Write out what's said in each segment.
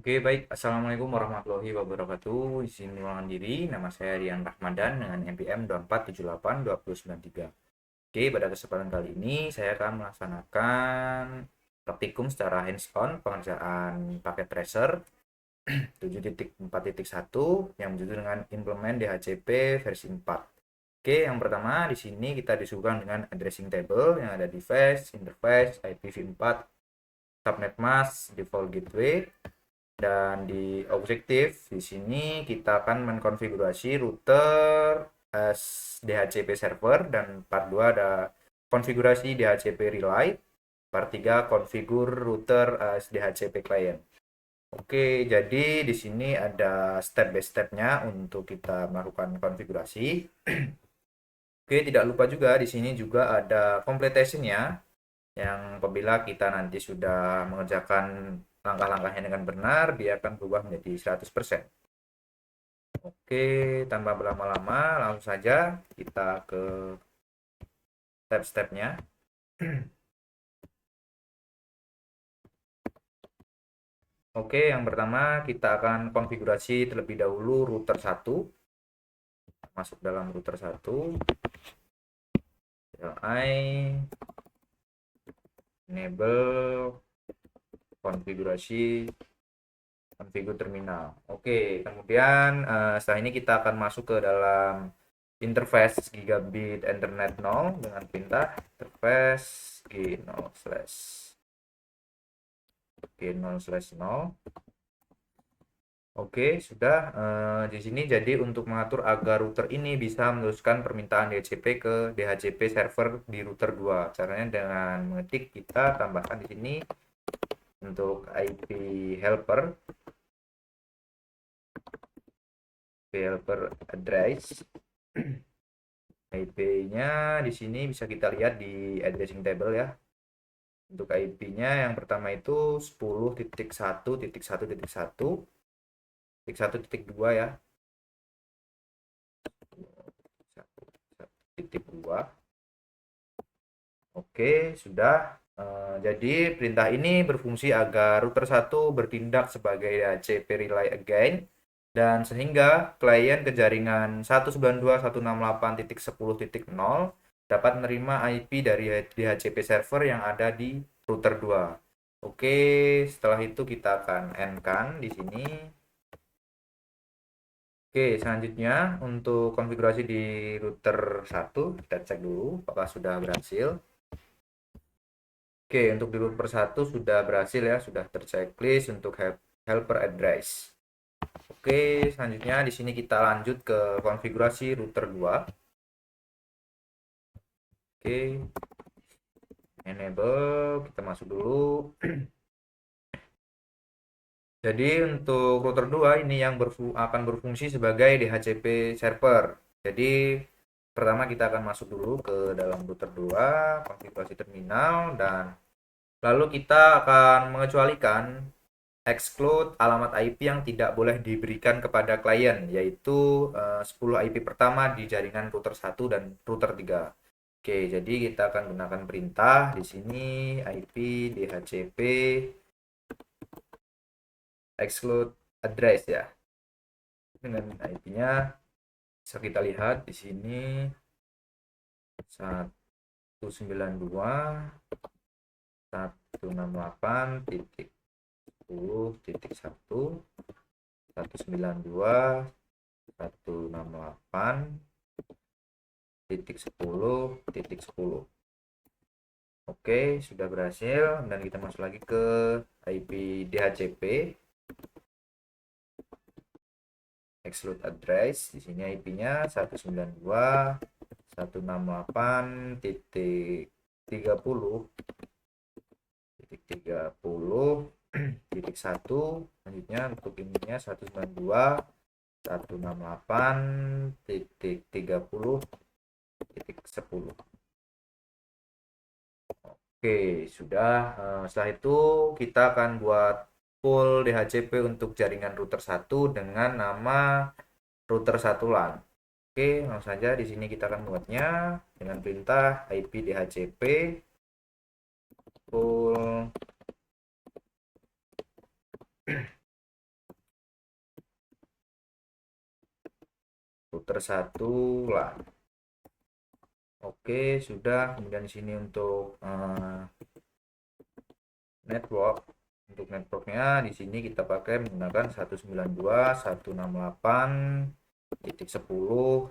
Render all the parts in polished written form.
Oke, baik. Assalamualaikum warahmatullahi wabarakatuh. Izin ruangan diri, nama saya Rian Rahmadan dengan NPM 24782093. Oke, pada kesempatan kali ini saya akan melaksanakan praktikum secara hands-on pengerjaan paket tracer 7.4.1 yang berjudul dengan implement DHCP versi 4. Oke, yang pertama di sini kita disuguhkan dengan addressing table yang ada device, interface, IPv4, subnet mask, default gateway. Dan di objektif di sini kita akan mengkonfigurasi router as DHCP server, dan part 2 ada konfigurasi DHCP relay, part 3 konfigur router as DHCP client. Oke, jadi di sini ada step by stepnya untuk kita melakukan konfigurasi. Oke, tidak lupa juga di sini juga ada completion-nya, yang apabila kita nanti sudah mengerjakan langkah-langkahnya dengan benar, dia akan berubah menjadi 100%. Oke, tanpa berlama-lama, langsung saja kita ke step-stepnya. Oke, yang pertama kita akan konfigurasi terlebih dahulu router 1. Masuk dalam router 1, CLI, enable, konfigurasi, konfigur terminal. Oke, kemudian setelah ini kita akan masuk ke dalam interface gigabit ethernet 0 dengan perintah interface g0/0. Oke, sudah. Di sini jadi untuk mengatur agar router ini bisa meneruskan permintaan DHCP ke DHCP server di router 2. Caranya dengan mengetik, kita tambahkan di sini untuk IP helper address. IP-nya di sini bisa kita lihat di addressing table ya. Untuk IP-nya yang pertama itu 10.1.1.1.1.2 ya. 1.2. Oke, sudah. Jadi perintah ini berfungsi agar router 1 bertindak sebagai DHCP relay again, dan sehingga klien ke jaringan 192.168.10.0 dapat menerima IP dari DHCP server yang ada di router 2. Oke, setelah itu kita akan end-kan di sini. Oke, selanjutnya untuk konfigurasi di router 1 kita cek dulu apakah sudah berhasil. Oke, untuk di router 1 sudah berhasil ya, sudah terchecklist untuk helper address. Oke, selanjutnya di sini kita lanjut ke konfigurasi router 2. Oke, enable, kita masuk dulu. Jadi untuk router 2 ini yang akan berfungsi sebagai DHCP server. Jadi pertama kita akan masuk dulu ke dalam router 2, konfigurasi terminal, dan lalu kita akan mengecualikan exclude alamat IP yang tidak boleh diberikan kepada klien, yaitu 10 IP pertama di jaringan router 1 dan router 3. Oke, jadi kita akan gunakan perintah di sini IP DHCP exclude address ya. Dengan IP-nya bisa kita lihat di sini 192.168.10.1, 192.168.10.10. Oke, sudah berhasil, dan kita masuk lagi ke IP DHCP exclude address. Di sini IP-nya 192.168.30.1. Selanjutnya untuk ininya 192.168.30.10. Oke, sudah. Setelah itu kita akan buat full DHCP untuk jaringan router 1 dengan nama router 1 LAN. Oke, langsung saja di sini kita akan buatnya dengan perintah IP DHCP full router 1 LAN. Oke, sudah. Kemudian di sini untuk network. Untuk networknya di sini kita pakai menggunakan 192.168.10.0.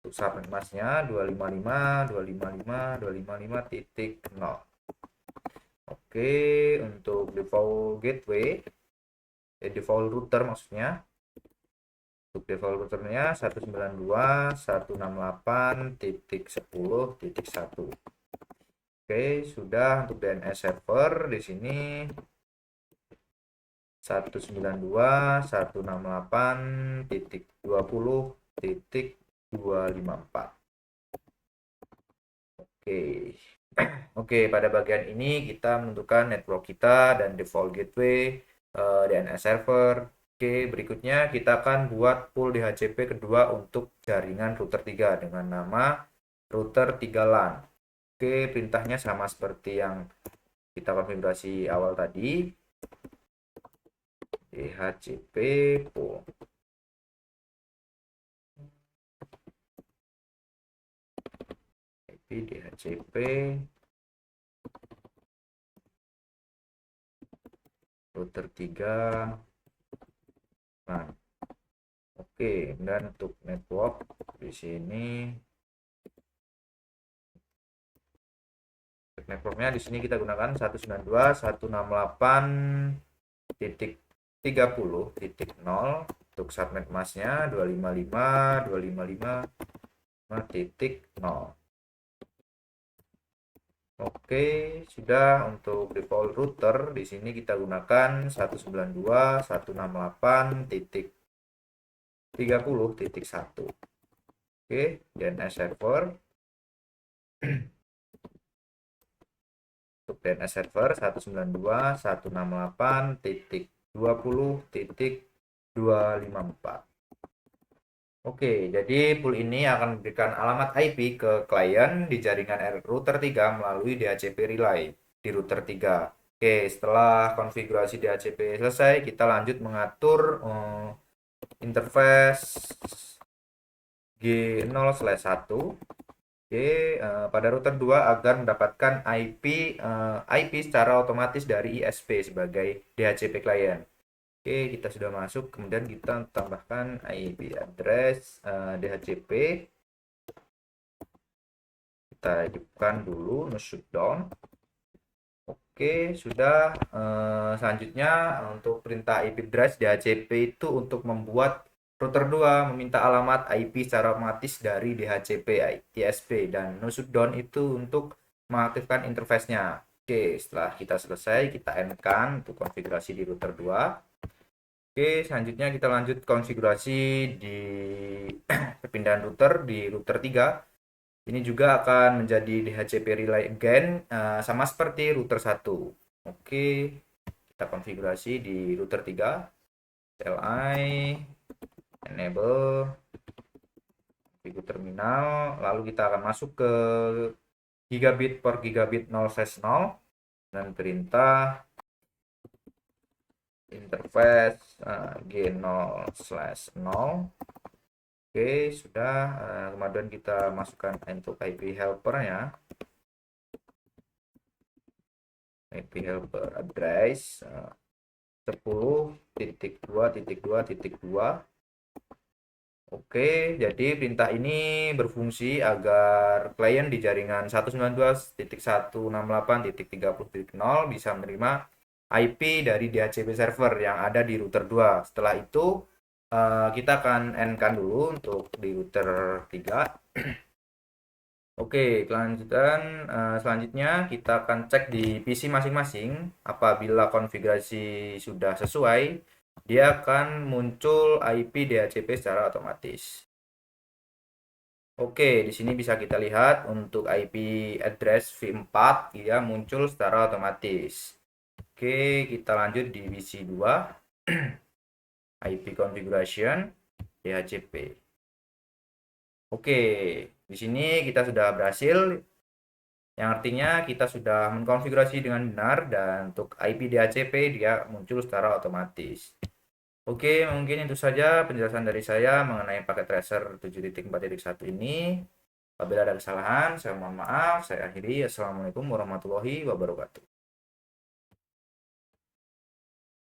Untuk subnet masknya 255.255.255.0. Oke, untuk default gateway, default router maksudnya. Untuk default routernya 192.168.10.1. Oke, sudah. Untuk DNS server di sini 192.168.20.254. Oke. Oke, pada bagian ini kita menentukan network kita dan default gateway, DNS server. Oke, berikutnya kita akan buat pool DHCP kedua untuk jaringan router 3 dengan nama router 3 LAN. Oke, perintahnya sama seperti yang kita konfigurasi awal tadi. DHCP pool. IP DHCP router 3. Nah, oke, dan untuk network di sini networknya di sini kita gunakan 192.168.30.0. Untuk subnet masknya 255.255.0. Oke, sudah. Untuk default router di sini kita gunakan 192.168.30.1. Oke, DNS server. Untuk DNS server 192.168.20.254. Oke, jadi pool ini akan memberikan alamat IP ke klien di jaringan router 3 melalui DHCP relay di router 3. Oke, setelah konfigurasi DHCP selesai, kita lanjut mengatur interface G0/1. Oke, pada router 2 agar mendapatkan IP secara otomatis dari ISP sebagai DHCP klien. Oke, kita sudah masuk, kemudian kita tambahkan IP address DHCP. Kita hidupkan dulu, no shutdown. Oke, sudah. Selanjutnya untuk perintah IP address DHCP itu untuk membuat router 2 meminta alamat IP secara otomatis dari DHCP ISP, dan no shutdown itu untuk mengaktifkan interface-nya. Oke, setelah kita selesai, kita end-kan untuk konfigurasi di router 2. Oke, selanjutnya kita lanjut konfigurasi di perpindahan router di router 3. Ini juga akan menjadi DHCP relay again, sama seperti router 1. Oke, kita konfigurasi di router 3. CLI, enable, configure terminal, lalu kita akan masuk ke gigabit per gigabit 0/0 dan perintah interface G0/0. Oke, sudah. Kemudian kita masukkan untuk IP helper-nya. IP helper address 10.2.2.2. Oke, jadi perintah ini berfungsi agar klien di jaringan 192.168.30.0 bisa menerima IP dari DHCP server yang ada di router 2. Setelah itu kita akan end-kan dulu untuk di router 3. Oke, kelanjutan selanjutnya kita akan cek di PC masing-masing. Apabila konfigurasi sudah sesuai, dia akan muncul IP DHCP secara otomatis. Oke, di sini bisa kita lihat untuk IP address V4 dia muncul secara otomatis. Oke, kita lanjut di PC 2. IP configuration DHCP. Oke, di sini kita sudah berhasil, yang artinya kita sudah mengkonfigurasi dengan benar, dan untuk IP DHCP dia muncul secara otomatis. Oke, mungkin itu saja penjelasan dari saya mengenai paket tracer 7.4.1 ini. Apabila ada kesalahan, saya mohon maaf. Saya akhiri. Assalamualaikum warahmatullahi wabarakatuh.